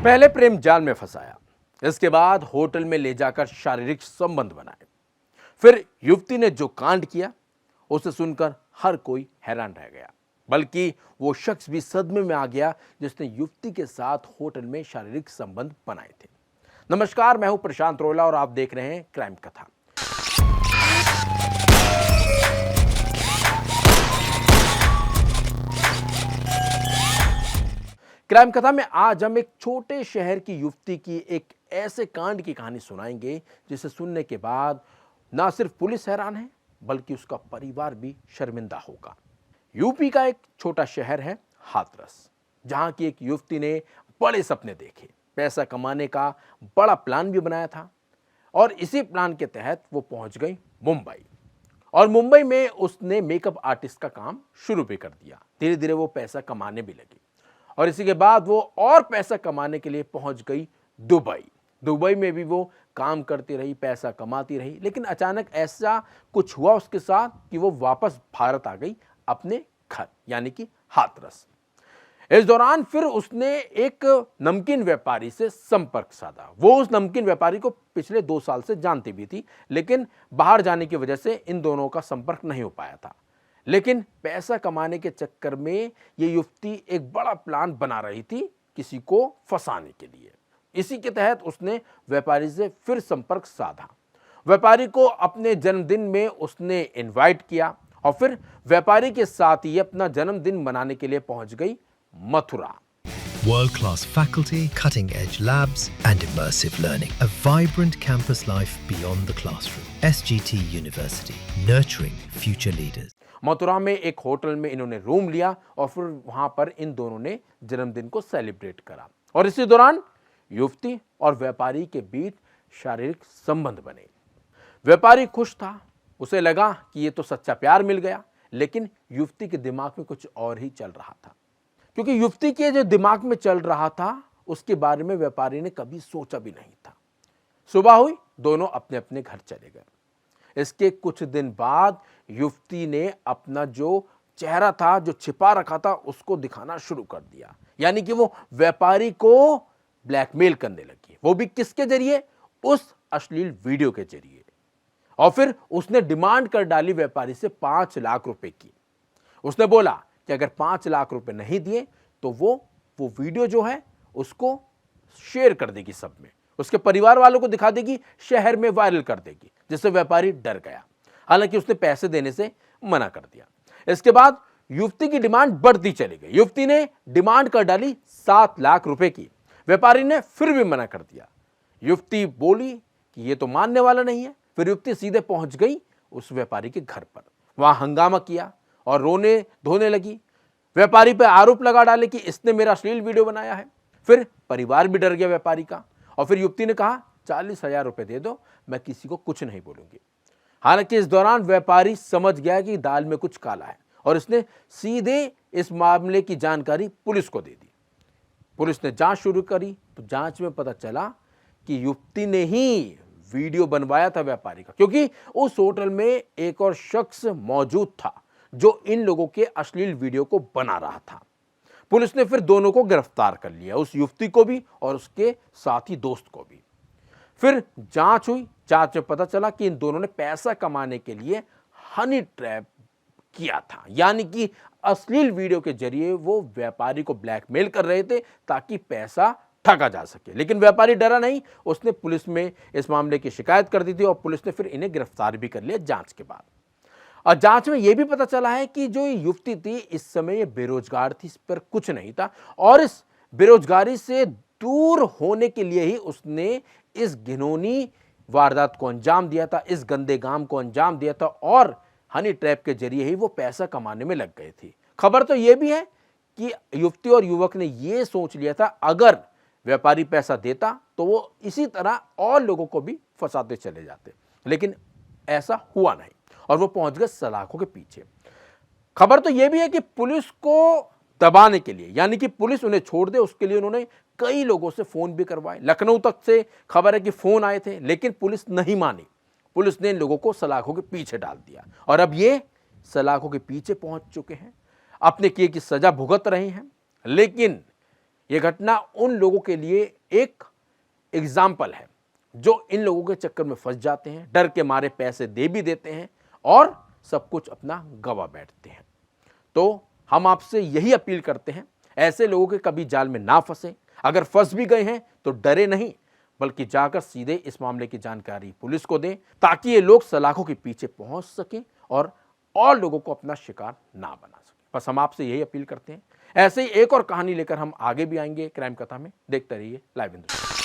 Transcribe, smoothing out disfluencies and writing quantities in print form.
पहले प्रेम जाल में फंसाया, इसके बाद होटल में ले जाकर शारीरिक संबंध बनाए। फिर युवती ने जो कांड किया उसे सुनकर हर कोई हैरान रह गया, बल्कि वो शख्स भी सदमे में आ गया जिसने युवती के साथ होटल में शारीरिक संबंध बनाए थे। नमस्कार, मैं हूं प्रशांत रोला और आप देख रहे हैं क्राइम कथा। क्राइम कथा में आज हम एक छोटे शहर की युवती की एक ऐसे कांड की कहानी सुनाएंगे जिसे सुनने के बाद ना सिर्फ पुलिस हैरान है बल्कि उसका परिवार भी शर्मिंदा होगा। यूपी का एक छोटा शहर है हाथरस, जहां की एक युवती ने बड़े सपने देखे, पैसा कमाने का बड़ा प्लान भी बनाया था और इसी प्लान के तहत वो पहुंच गई मुंबई। और मुंबई में उसने मेकअप आर्टिस्ट का काम शुरू भी कर दिया। धीरे धीरे वो पैसा कमाने भी लगी और इसी के बाद वो और पैसा कमाने के लिए पहुंच गई दुबई। दुबई में भी वो काम करती रही, पैसा कमाती रही, लेकिन अचानक ऐसा कुछ हुआ उसके साथ कि वो वापस भारत आ गई अपने घर, यानी कि हाथरस। इस दौरान फिर उसने एक नमकीन व्यापारी से संपर्क साधा। वो उस नमकीन व्यापारी को पिछले 2 साल से जानती भी थी, लेकिन बाहर जाने की वजह से इन दोनों का संपर्क नहीं हो पाया था। लेकिन पैसा कमाने के चक्कर में ये युवती एक बड़ा प्लान बना रही थी किसी को फंसाने के लिए। इसी के तहत उसने व्यापारी से फिर संपर्क साधा। व्यापारी को अपने जन्मदिन में उसने इनवाइट किया और फिर व्यापारी के साथ ही अपना जन्मदिन मनाने के लिए पहुंच गई Mathura. World-class faculty, cutting-edge labs and immersive learning. A vibrant campus life beyond the classroom. SGT University, nurturing future leaders. Mathura में एक होटल में इन्होंने रूम लिया और फिर वहां पर इन दोनों ने जन्मदिन को सेलिब्रेट करा और इसी दौरान युवती और व्यापारी के बीच शारीरिक संबंध बने। व्यापारी खुश था, उसे लगा कि ये तो सच्चा प्यार मिल गया, लेकिन युवती के दिमाग में कुछ और ही चल रहा था। क्योंकि युवती के जो दिमाग में चल रहा था उसके बारे में व्यापारी ने कभी सोचा भी नहीं था। सुबह हुई, दोनों अपने अपने घर चले गए। इसके कुछ दिन बाद युवती ने अपना जो चेहरा था, जो छिपा रखा था, उसको दिखाना शुरू कर दिया। यानी कि वो व्यापारी को ब्लैकमेल करने लगी। वो भी किसके जरिए? उस अश्लील वीडियो के जरिए। और फिर उसने डिमांड कर डाली व्यापारी से 5 लाख रुपए की। उसने बोला कि अगर 5 लाख रुपए नहीं दिए तो वो वीडियो जो है उसको शेयर कर देगी, सब में उसके परिवार वालों को दिखा देगी, शहर में वायरल कर देगी, जिससे व्यापारी डर गया। हालांकि उसने पैसे देने से मना कर दिया। इसके बाद युवती की डिमांड बढ़ती चली गई। युवती ने डिमांड कर डाली 7 लाख रुपए की। व्यापारी ने फिर भी मना कर दिया। युवती बोली कि ये तो मानने वाला नहीं है। फिर युवती सीधे पहुंच गई उस व्यापारी के घर पर, वहां हंगामा किया और रोने धोने लगी। व्यापारी पर आरोप लगा डाले कि इसने मेरा अश्लील वीडियो बनाया है। फिर परिवार भी डर गया व्यापारी का और फिर युवती ने कहा 40,000 रुपए दे दो, मैं किसी को कुछ नहीं बोलूंगी। हालांकि इस दौरान व्यापारी समझ गया कि दाल में कुछ काला है और इसने सीधे इस मामले की जानकारी पुलिस को दे दी। पुलिस ने जांच शुरू करी तो जांच में पता चला कि युवती ने ही वीडियो बनवाया था व्यापारी का, क्योंकि उस होटल में एक और शख्स मौजूद था जो इन लोगों के अश्लील वीडियो को बना रहा था। पुलिस ने फिर दोनों को गिरफ्तार कर लिया, उस युवती को भी और उसके साथी दोस्त को भी। फिर जांच हुई। जांच में पता चला कि इन दोनों ने पैसा कमाने के लिए हनी ट्रैप किया था, यानी कि अश्लील वीडियो के जरिए वो व्यापारी को ब्लैकमेल कर रहे थे ताकि पैसा ठगा जा सके। लेकिन व्यापारी डरा नहीं, उसने पुलिस में इस मामले की शिकायत कर दी थी और पुलिस ने फिर इन्हें गिरफ्तार भी कर लिया जांच के बाद। और जांच में यह भी पता चला है कि जो युवती थी इस समय ये बेरोजगार थी, इस पर कुछ नहीं था और इस बेरोजगारी से दूर होने के लिए ही उसने इस घिनौनी वारदात को अंजाम दिया था, इस गंदे काम को अंजाम दिया था और हनी ट्रैप के जरिए ही वो पैसा कमाने में लग गई थी। खबर तो यह भी है कि युवती और युवक ने यह सोच लिया था अगर व्यापारी पैसा देता तो वो इसी तरह और लोगों को भी फंसाते चले जाते, लेकिन ऐसा हुआ नहीं और वो पहुंच गए सलाखों के पीछे। खबर तो यह भी है कि पुलिस को दबाने के लिए, यानी कि पुलिस उन्हें छोड़ दे, उसके लिए उन्होंने कई लोगों से फोन भी करवाए। लखनऊ तक से खबर है कि फोन आए थे, लेकिन पुलिस नहीं मानी। पुलिस ने इन लोगों को सलाखों के पीछे डाल दिया और अब ये सलाखों के पीछे पहुंच चुके हैं, अपने किए की सजा भुगत रहे हैं। लेकिन ये घटना उन लोगों के लिए एक एग्जाम्पल है जो इन लोगों के चक्कर में फंस जाते हैं, डर के मारे पैसे दे भी देते हैं और सब कुछ अपना गवा बैठते हैं। तो हम आपसे यही अपील करते हैं, ऐसे लोगों के कभी जाल में ना फंसें। अगर फंस भी गए हैं तो डरे नहीं, बल्कि जाकर सीधे इस मामले की जानकारी पुलिस को दें, ताकि ये लोग सलाखों के पीछे पहुंच सकें और लोगों को अपना शिकार ना बना सकें। बस हम आपसे यही अपील करते हैं। ऐसे ही एक और कहानी लेकर हम आगे भी आएंगे क्राइम कथा में। देखते रहिए लाइव हिंदुस्तान।